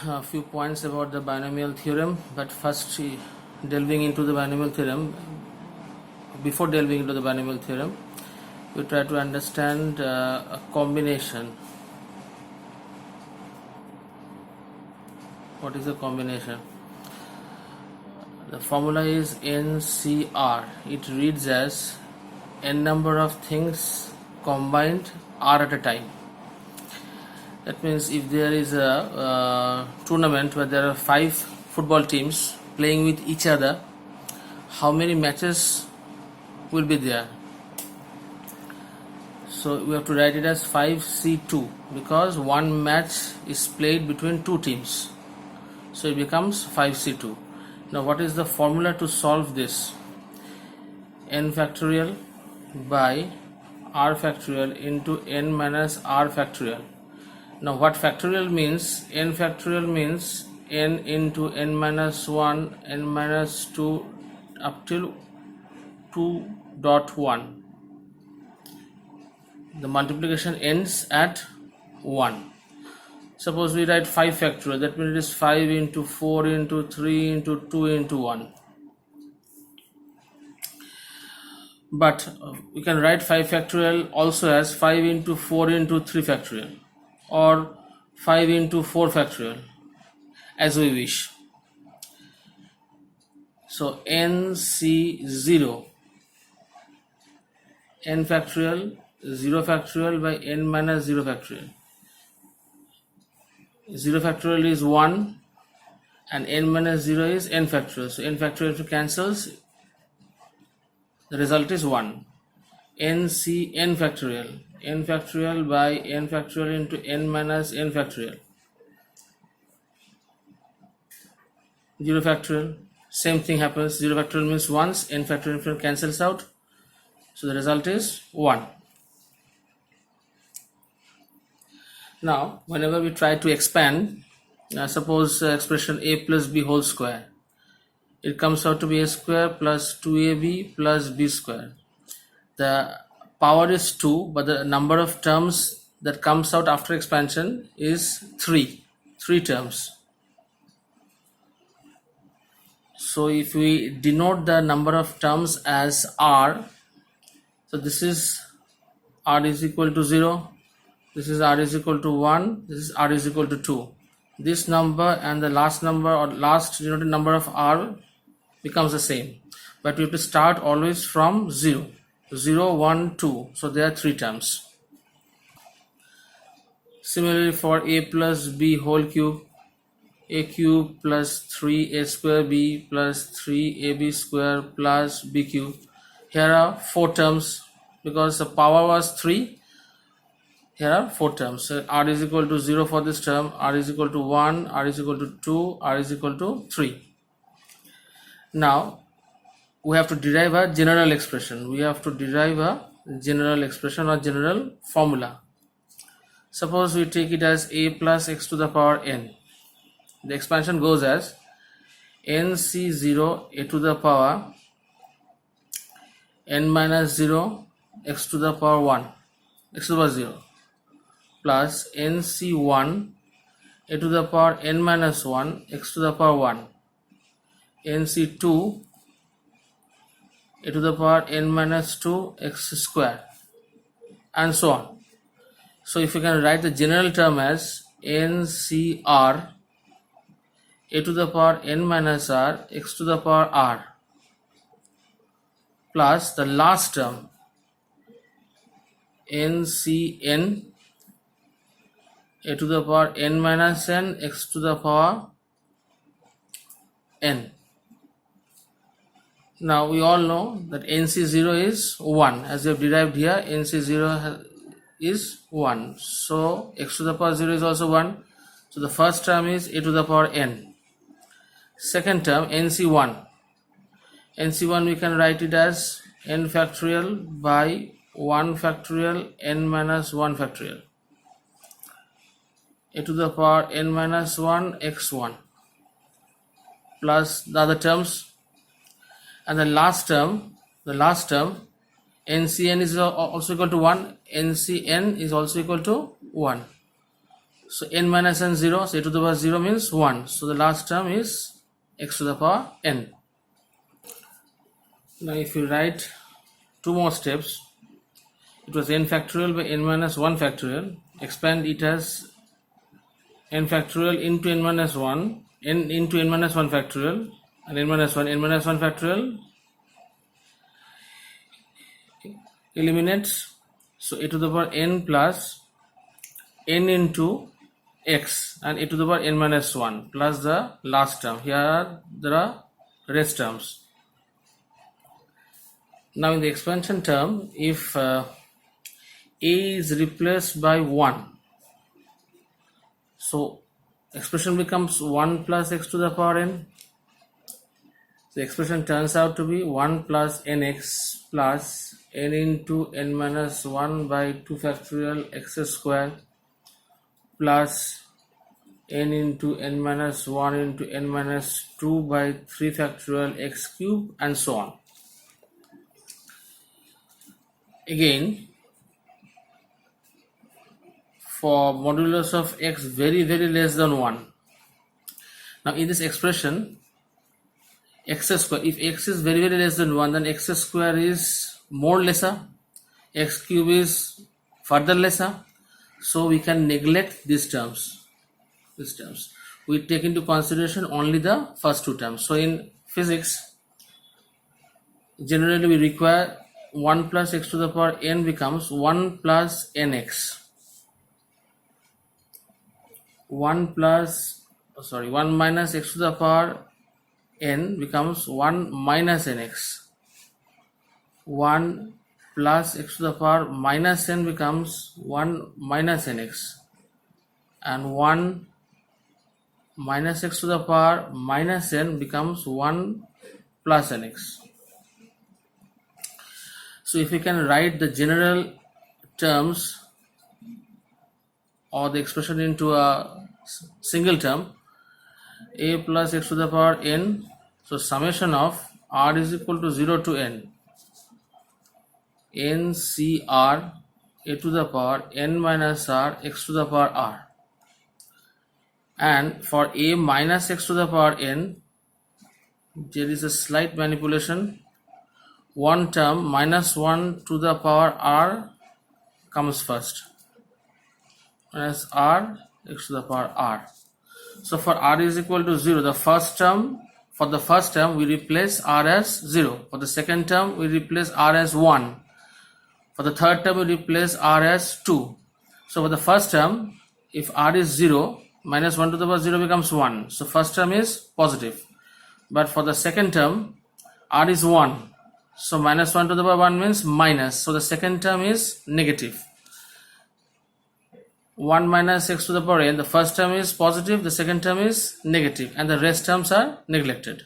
a few points about the binomial theorem, but first delving into the binomial theorem. Before delving into the binomial theorem, we try to understand a combination. What is a combination? The formula is NCR. It reads as n number of things combined R at a time. That means if there is a tournament where there are 5 football teams playing with each other, how many matches will be there? So we have to write it as 5C2 because one match is played between 2 teams. So it becomes 5C2. Now what is the formula to solve this? N factorial by R factorial into n minus R factorial. Now what factorial means? N factorial means n into n minus 1, n minus 2 up till 2.1. The multiplication ends at 1. Suppose we write 5 factorial, that means it is 5 into 4 into 3 into 2 into 1. But we can write 5 factorial also as 5 into 4 into 3 factorial or 5 into 4 factorial, as we wish. So NC0, n factorial 0 factorial by n minus 0 factorial. 0 factorial is 1 and n minus 0 is n factorial. So n factorial cancels, the result is 1. NC n factorial by n factorial into n minus n factorial. 0 factorial, same thing happens. 0 factorial means once, n factorial cancels out. So the result is 1. Now, whenever we try to expand, suppose expression a plus b whole square, it comes out to be a square plus 2ab plus b square. The power is 2, but the number of terms that comes out after expansion is 3 terms. So if we denote the number of terms as r, so this is r is equal to 0, this is r is equal to 1, this is r is equal to 2. This number and the last number or last denoted number of r becomes the same, but we have to start always from 0, 0, 1, 2. So there are 3 terms. Similarly for a plus b whole cube, a cube plus 3a square b plus 3ab square plus b cube. Here are 4 terms because the power was 3. Here are 4 terms. So r is equal to 0 for this term, r is equal to 1, r is equal to 2, r is equal to 3. Now we have to derive a general expression. We have to derive a general expression or general formula. Suppose we take it as a plus x to the power n. The expansion goes as nc0 a to the power n minus 0 x to the power 1, x to the power 0, plus nc1 a to the power n minus 1 x to the power 1, nc2 a to the power n minus 2 x square, and so on. So if you can write the general term as ncr a to the power n minus r x to the power r, plus the last term ncn a to the power n minus n x to the power n. Now we all know that nc0 is 1, as we have derived here. nc0 is 1, so x to the power 0 is also 1. So the first term is a to the power n. Second term nc1, we can write it as n factorial by 1 factorial n minus 1 factorial, a to the power n minus 1 x1, plus the other terms, and the last term ncn is also equal to 1, ncn is also equal to 1. So n minus n 0, so a to the power 0 means 1. So the last term is x to the power n. Now if you write two more steps, it was n factorial by n minus 1 factorial. Expand it as n factorial into n minus 1, n into n minus 1 factorial, and n minus 1 factorial eliminates. So a to the power n plus n into x and a to the power n minus 1 plus the last term. Here there are rest terms. Now in the expansion term, if a is replaced by 1, so expression becomes 1 plus x to the power n. The expression turns out to be 1 plus nx plus n into n minus 1 by 2 factorial x square plus n into n minus 1 into n minus 2 by 3 factorial x cube, and so on. Again, for modulus of x very less than 1. Now in this expression, x square, if x is very less than 1, then x square is more lesser, x cube is further lesser. So we can neglect these terms. We take into consideration only the first two terms. So in physics, generally we require 1 plus x to the power n becomes 1 plus nx. 1 minus x to the power n becomes 1 minus nx. 1 plus x to the power minus n becomes 1 minus nx. And 1 minus x to the power minus n becomes 1 plus nx. So if we can write the general terms or the expression into a single term, a plus x to the power n, so summation of r is equal to 0 to n cr a to the power n minus r x to the power r. And for a minus x to the power n, there is a slight manipulation. One term minus 1 to the power r comes first, minus r x to the power r. So for r is equal to 0, for the first term we replace r as 0. For the second term we replace r as 1. For the third term we replace r as 2. So for the first term, if r is 0, minus 1 to the power 0 becomes 1. So first term is positive. But for the second term, r is 1. So minus 1 to the power 1 means minus. So the second term is negative. 1 minus x to the power n, the first term is positive, the second term is negative, and the rest terms are neglected.